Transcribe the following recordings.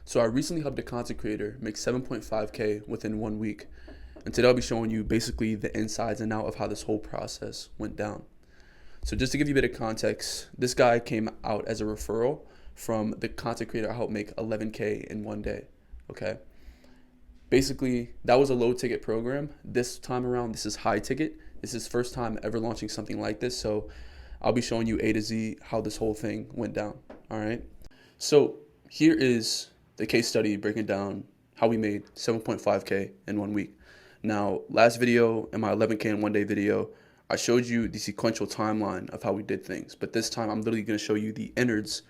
So I recently helped a content creator make 7.5K within 1 week. And today I'll be showing you basically the insides and out of how this whole process went down. So just to give you a bit of context, this guy came out as a referral from the content creator I helped make 11K in 1 day. Okay. Basically, that was a low ticket program. This time around, this is high ticket. This is first time ever launching something like this. So I'll be showing you A to Z how this whole thing went down. All right. So here is the case study breaking down how we made 7.5K in 1 week. Now, last video in my 11K in 1 day video, I showed you the sequential timeline of how we did things. But this time I'm literally going to show you the innards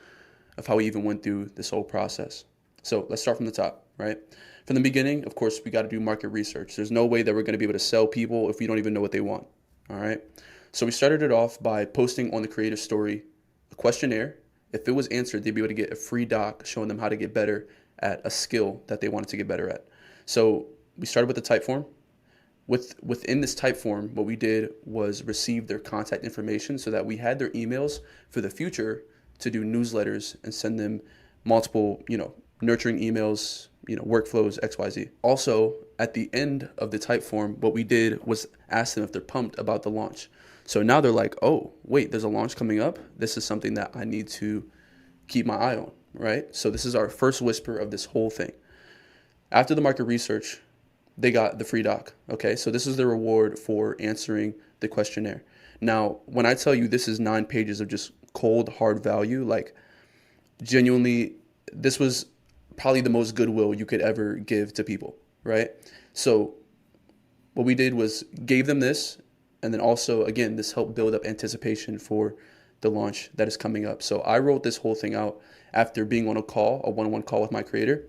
of how we even went through this whole process. So let's start from the top, right? From the beginning, of course, we got to do market research. There's no way that we're going to be able to sell people if we don't even know what they want, all right? So we started it off by posting on the creator story a questionnaire. If it was answered, they'd be able to get a free doc showing them how to get better at a skill that they wanted to get better at. So we started with the type form. Within this type form, what we did was receive their contact information so that we had their emails for the future to do newsletters and send them multiple, nurturing emails, workflows, XYZ. Also, at the end of the type form, what we did was ask them if they're pumped about the launch. So now they're like, oh, wait, there's a launch coming up. This is something that I need to keep my eye on, right? So this is our first whisper of this whole thing. After the market research, they got the free doc, okay? So this is the reward for answering the questionnaire. Now, when I tell you this is 9 pages of just cold, hard value, like genuinely, this was probably the most goodwill you could ever give to people, right? So what we did was gave them this, and then also, again, this helped build up anticipation for the launch that is coming up. So I wrote this whole thing out after being on a call, a one-on-one call with my creator.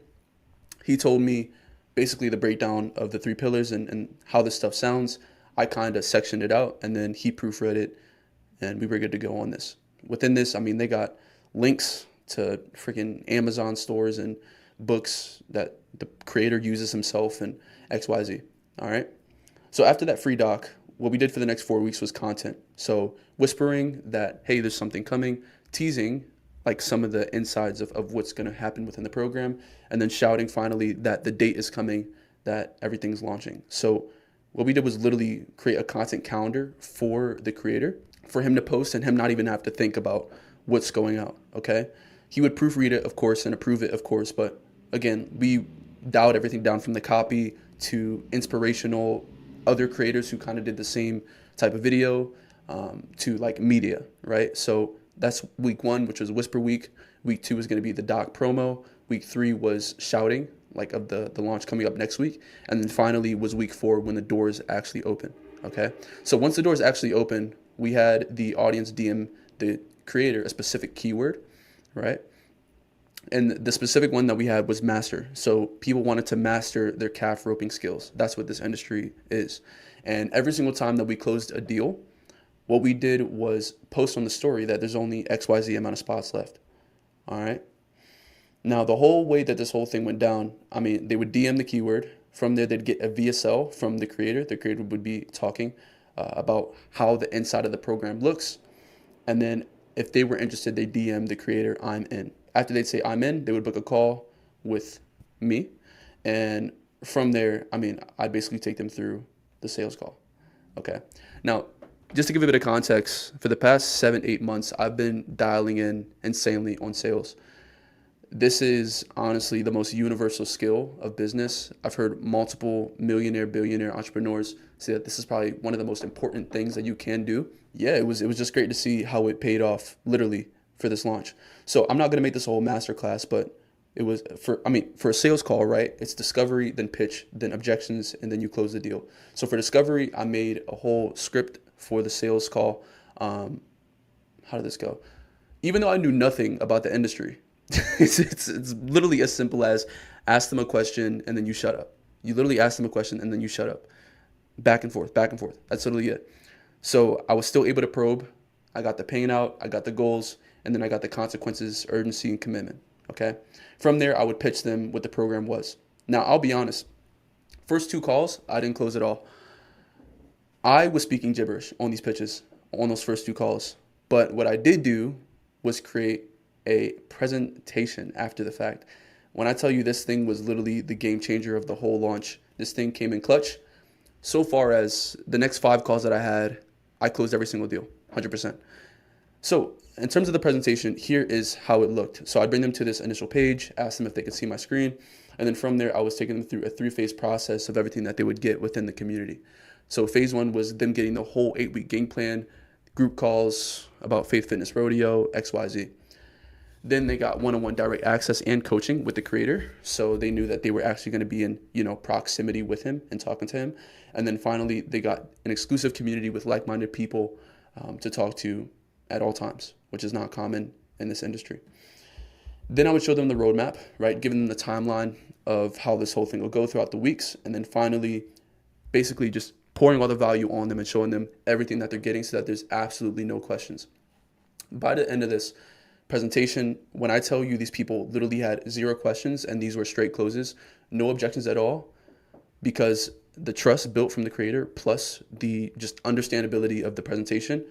He told me basically the breakdown of the 3 pillars and how this stuff sounds. I kind of sectioned it out, and then he proofread it, and we were good to go on this. Within this, they got links to freaking Amazon stores and books that the creator uses himself and XYZ. All right. So after that free doc, what we did for the next 4 weeks was content. So whispering that, hey, there's something coming, teasing like some of the insides of what's going to happen within the program, and then shouting finally that the date is coming, that everything's launching. So what we did was literally create a content calendar for the creator, for him to post and him not even have to think about what's going out, okay? He would proofread it, of course, and approve it, of course, but again, we dialed everything down from the copy to inspirational other creators who kind of did the same type of video, to like media, right? So that's week 1, which was Whisper Week. Week 2 is going to be the doc promo. Week 3 was shouting, like of the launch coming up next week. And then finally was week 4 when the doors actually open, okay? So once the doors actually open, we had the audience DM the creator a specific keyword, right? And the specific one that we had was master. So people wanted to master their calf roping skills. That's what this industry is. And every single time that we closed a deal, what we did was post on the story that there's only XYZ amount of spots left. All right. Now, the whole way that this whole thing went down, they would DM the keyword. From there, they'd get a VSL from the creator. The creator would be talking about how the inside of the program looks. And then if they were interested, they DM the creator, I'm in. After they'd say, I'm in, they would book a call with me. And from there, I'd basically take them through the sales call. Okay. Now, just to give a bit of context, for the past 7-8 months, I've been dialing in insanely on sales. This is honestly the most universal skill of business. I've heard multiple millionaire, billionaire entrepreneurs say that this is probably one of the most important things that you can do. Yeah, it was just great to see how it paid off literally for this launch. So I'm not going to make this a whole masterclass, but it was for a sales call, right? It's discovery, then pitch, then objections, and then you close the deal. So for discovery, I made a whole script for the sales call. How did this go? Even though I knew nothing about the industry, it's literally as simple as ask them a question and then you shut up. You literally ask them a question and then you shut up. Back and forth, back and forth. That's literally it. So I was still able to probe. I got the pain out, I got the goals, and then I got the consequences, urgency, and commitment, okay? From there, I would pitch them what the program was. Now, I'll be honest. First 2 calls, I didn't close it all. I was speaking gibberish on these pitches, on those first 2 calls. But what I did do was create a presentation after the fact. When I tell you this thing was literally the game changer of the whole launch, this thing came in clutch. So far as the next 5 calls that I had, I closed every single deal, 100%. So in terms of the presentation, here is how it looked. So I'd bring them to this initial page, ask them if they could see my screen. And then from there, I was taking them through a 3-phase process of everything that they would get within the community. So phase 1 was them getting the whole 8-week game plan, group calls about Faith Fitness Rodeo, XYZ. Then they got one-on-one direct access and coaching with the creator. So they knew that they were actually going to be in, proximity with him and talking to him. And then finally, they got an exclusive community with like-minded people to talk to at all times, which is not common in this industry. Then I would show them the roadmap, right? Giving them the timeline of how this whole thing will go throughout the weeks. And then finally, basically just pouring all the value on them and showing them everything that they're getting so that there's absolutely no questions. By the end of this presentation, when I tell you these people literally had 0 questions and these were straight closes, no objections at all, because the trust built from the creator plus the just understandability of the presentation,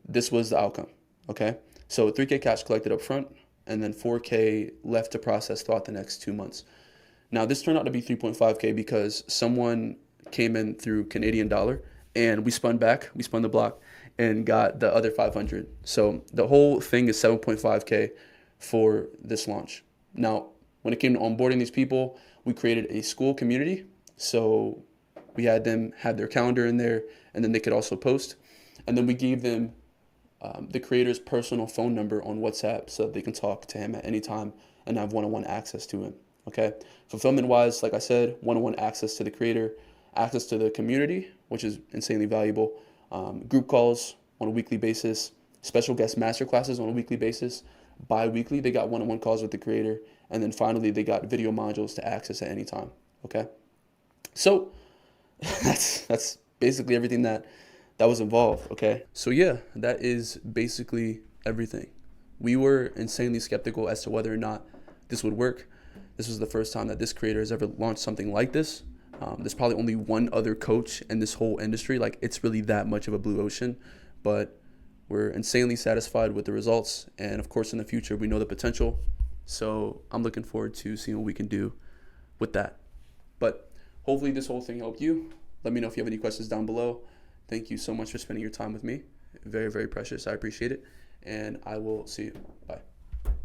this was the outcome, okay? So $3K cash collected up front and then $4K left to process throughout the next 2 months. Now this turned out to be $3.5K because someone came in through Canadian dollar and we spun the block and got the other 500. So the whole thing is 7.5K for this launch. Now, when it came to onboarding these people, we created a school community. So we had them have their calendar in there and then they could also post. And then we gave them the creator's personal phone number on WhatsApp so that they can talk to him at any time and have one-on-one access to him, okay? Fulfillment-wise, like I said, one-on-one access to the creator, access to the community, which is insanely valuable, group calls on a weekly basis, special guest masterclasses on a weekly basis, bi-weekly, they got one-on-one calls with the creator, and then finally they got video modules to access at any time, okay? So that's basically everything that was involved, okay? So yeah, that is basically everything. We were insanely skeptical as to whether or not this would work. This was the first time that this creator has ever launched something like this. There's probably only one other coach in this whole industry. Like, it's really that much of a blue ocean, but we're insanely satisfied with the results. And of course, in the future, we know the potential. So I'm looking forward to seeing what we can do with that. But hopefully this whole thing helped you. Let me know if you have any questions down below. Thank you so much for spending your time with me. Very, very precious. I appreciate it. And I will see you. Bye.